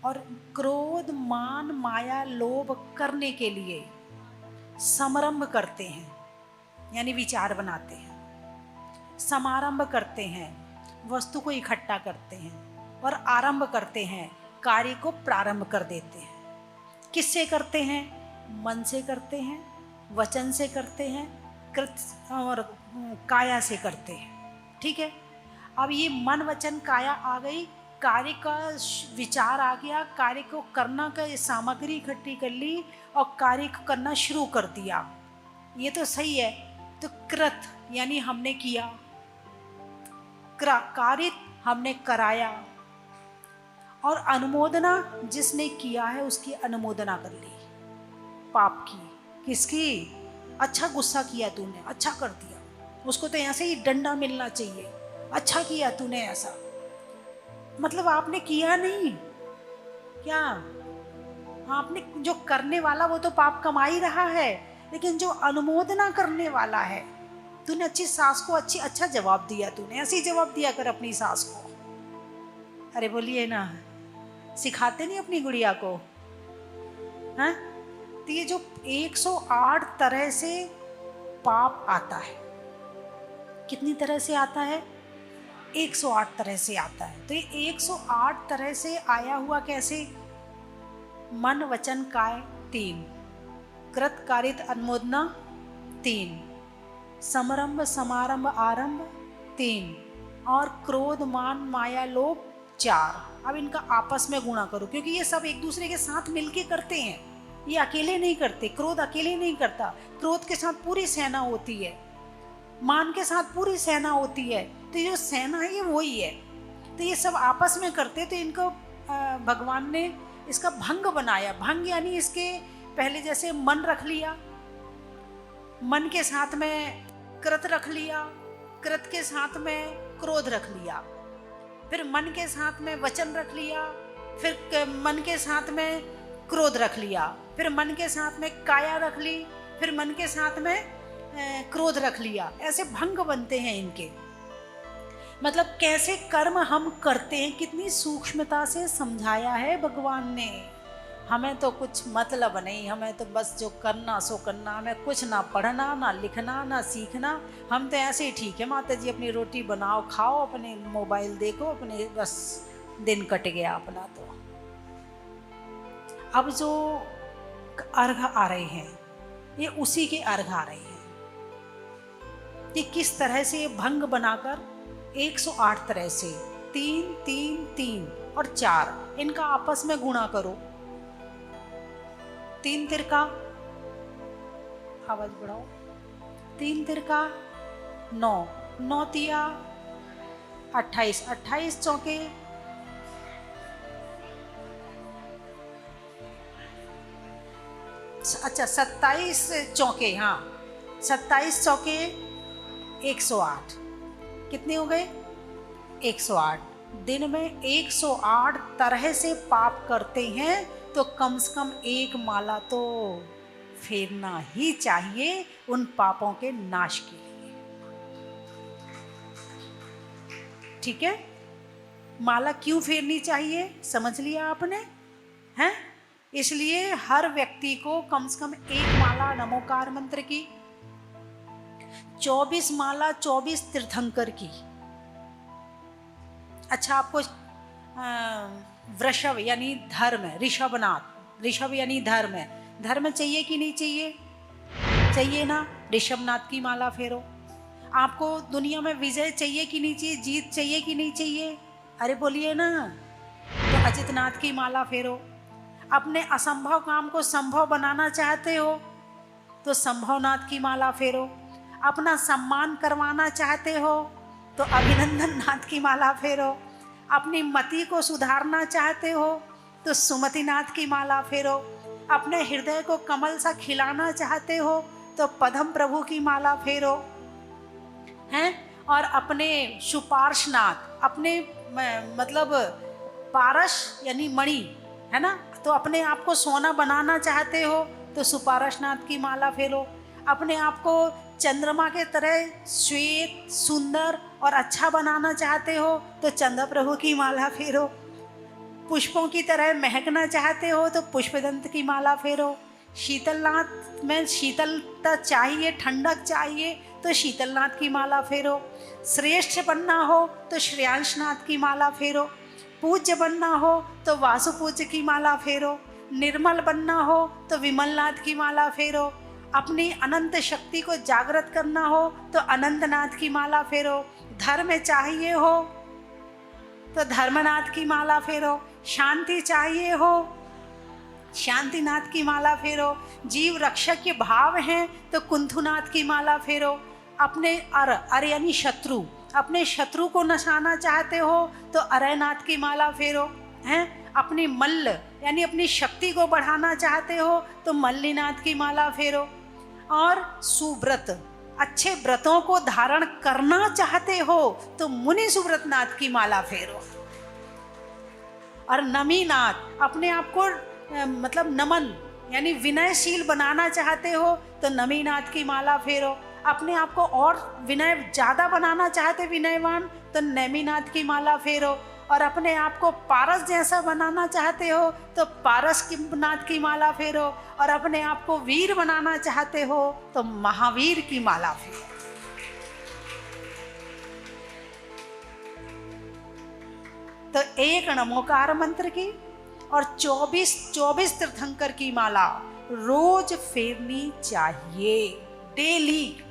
और क्रोध मान माया लोभ करने के लिए समारंभ करते हैं, यानी विचार बनाते हैं, समारंभ करते हैं, वस्तु को इकट्ठा करते हैं और आरंभ करते हैं, कार्य को प्रारंभ कर देते हैं। किससे करते हैं? मन से करते हैं, वचन से करते हैं, कृत और काया से करते हैं। ठीक है, अब ये मन वचन काया आ गई, कार्य का विचार आ गया, कार्य को करना का सामग्री इकट्ठी कर ली और कार्य को करना शुरू कर दिया। ये तो सही है। तो कृत यानी हमने किया, कारित हमने कराया, और अनुमोदना जिसने किया है उसकी अनुमोदना कर ली, पाप की। किसकी? अच्छा गुस्सा किया तूने, अच्छा कर दिया, उसको तो ऐसे ही डंडा मिलना चाहिए, अच्छा किया तूने ऐसा। मतलब आपने किया नहीं क्या? आपने जो करने वाला वो तो पाप कमा ही रहा है, लेकिन जो अनुमोदना करने वाला है, तूने अच्छी सास को अच्छा जवाब दिया, तूने ऐसे ही जवाब दिया कर अपनी सास को। अरे बोलिए ना, सिखाते नहीं अपनी गुड़िया को? हाँ, तो ये जो 108 तरह से पाप आता है, कितनी तरह से आता है? 108 तरह से आता है। तो ये 108 तरह से आया हुआ कैसे? मन वचन काय 3, कृत कारित अनुमोदना 3, समारंभ समारंभ आरंभ 3, और क्रोध मान माया लोभ 4। अब इनका आपस में गुणा करो, क्योंकि ये सब एक दूसरे के साथ मिलके करते हैं, ये अकेले नहीं करते। क्रोध अकेले नहीं करता, क्रोध के साथ पूरी सेना होती है, मान के साथ पूरी सेना होती है। तो ये जो सेना है ये वही है। तो ये सब आपस में करते, तो इनको भगवान ने इसका भंग बनाया। भंग यानी इसके पहले जैसे मन रख लिया, मन के साथ में कृत रख लिया, कृत के साथ में क्रोध रख लिया, फिर मन के साथ में वचन रख लिया, फिर मन के साथ में क्रोध रख लिया, फिर मन के साथ में काया रख ली, फिर मन के साथ में क्रोध रख लिया। ऐसे भंग बनते हैं इनके। मतलब कैसे कर्म हम करते हैं, कितनी सूक्ष्मता से समझाया है भगवान ने। हमें तो कुछ मतलब नहीं, हमें तो बस जो करना सो करना, हमें कुछ ना पढ़ना ना लिखना ना सीखना, हम तो ऐसे ही ठीक है माता जी, अपनी रोटी बनाओ खाओ, अपने मोबाइल देखो, अपने बस दिन कट गया अपना। तो अब जो अर्घ आ रहे हैं ये उसी के अर्घ आ रहे हैं कि किस तरह से ये भंग बनाकर 108 तरह से 3 3 3 और 4 इनका आपस में गुणा करो। 3 तिरका, आवाज बढ़ाओ, 3 तिरका 9, 9 तिया 28, 28 चौके 27 चौके, हाँ 27 चौके 108, कितने हो गए? 108। दिन में 108 तरह से पाप करते हैं, तो कम से कम एक माला तो फेरना ही चाहिए उन पापों के नाश के लिए। ठीक है, माला क्यों फेरनी चाहिए समझ लिया आपने? हैं? इसलिए हर व्यक्ति को कम से कम एक माला नमोकार मंत्र की, 24 माला 24 तीर्थंकर की। अच्छा, आपको वृषभ यानी धर्म, ऋषभनाथ, ऋषभ यानी धर्म है, धर्म चाहिए कि नहीं चाहिए? चाहिए ना, ऋषभनाथ की माला फेरो। आपको दुनिया में विजय चाहिए कि नहीं चाहिए? जीत चाहिए कि नहीं चाहिए? अरे बोलिए ना, तो अजितनाथ की माला फेरो। अपने असंभव काम को संभव बनाना चाहते हो तो संभवनाथ की माला फेरो। अपना सम्मान करवाना चाहते हो तो अभिनंदन नाथ की माला फेरो। अपनी मति को सुधारना चाहते हो तो सुमतिनाथ की माला फेरो। अपने हृदय को कमल सा खिलाना चाहते हो तो पद्म प्रभु की माला फेरो हैं। और अपने सुपार्शनाथ, अपने मतलब पारस यानी मणि है ना, तो अपने आप को सोना बनाना चाहते हो तो सुपारसनाथ की माला फेरो। अपने आप को चंद्रमा के तरह श्वेत सुंदर और अच्छा बनाना चाहते हो तो चंद्र प्रभु की माला फेरो। पुष्पों की तरह महकना चाहते हो तो पुष्पदंत की माला फेरो। शीतलनाथ में शीतलता चाहिए, ठंडक चाहिए तो शीतलनाथ की माला फेरो। श्रेष्ठ बनना हो तो श्रेयांशनाथ की माला फेरो। पूज्य बनना हो तो वासुपूज्य की माला फेरो। निर्मल बनना हो तो विमलनाथ की माला फेरो। अपनी अनंत शक्ति को जागृत करना हो तो अनंतनाथ की माला फेरो। धर्म चाहिए हो तो धर्मनाथ की माला फेरो। शांति चाहिए हो शांतिनाथ की माला फेरो। जीव रक्षक के भाव हैं तो कुंथुनाथ की माला फेरो। अपने अर यानी शत्रु, अपने शत्रु को नसाना चाहते हो तो अरयनाथ की माला फेरो हैं। अपनी मल्ल यानी अपनी शक्ति को बढ़ाना चाहते हो तो मल्लीनाथ की माला फेरो। और सुव्रत, अच्छे व्रतों को धारण करना चाहते हो तो मुनि सुव्रतनाथ की माला फेरो। और नमीनाथ, अपने आप को मतलब नमन यानी विनयशील बनाना चाहते हो तो नमीनाथ की माला फेरो। अपने आप को और विनय ज़्यादा बनाना चाहते विनयवान तो नेमिनाथ की माला फेरो। और अपने आप को पारस जैसा बनाना चाहते हो तो पारस की नाथ की माला फेरो। और अपने आप को वीर बनाना चाहते हो तो महावीर की माला फेरो। तो एक नमोकार मंत्र की और 24 तीर्थंकर की माला रोज फेरनी चाहिए, डेली।